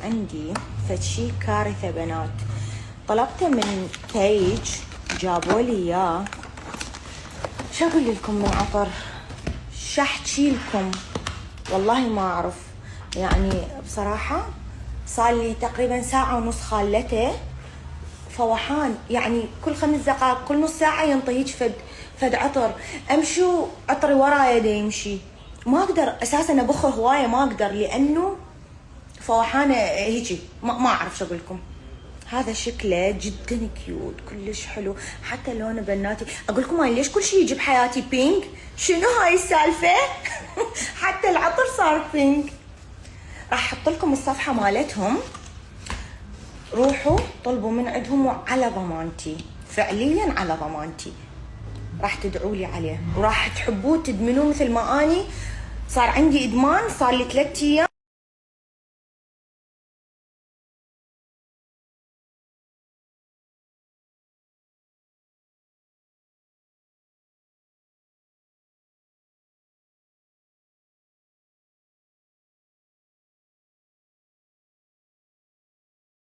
عندي فشي كارثة بنات، طلبته من بيج جابوا لي اياه. شو اقول لكم من عطر؟ شو احكي لكم؟ والله ما اعرف، يعني بصراحة صار لي تقريبا ساعة ونص خالته فوحان، يعني كل 5 دقائق كل نص ساعة ينطيج فد عطر، امشوا عطري ورايا دا يمشي، ما اقدر اساسا ابخر هواية، ما اقدر لانه فوحانه هيجي، ما اعرف شو اقول لكم. هذا شكله جدا كيوت، كلش حلو، حتى لونه بناتي. اقول لكم انا ليش كل شيء يجي بحياتي بينك؟ شنو هاي السالفه؟ حتى العطر صار بينك. راح احط لكم الصفحه مالتهم، روحوا طلبوا من عندهم وعلى ضمانتي، فعليا على ضمانتي راح تدعوا لي عليه وراح تحبوه تدمنوه مثل ما اني صار عندي ادمان. صار لي 3 ايام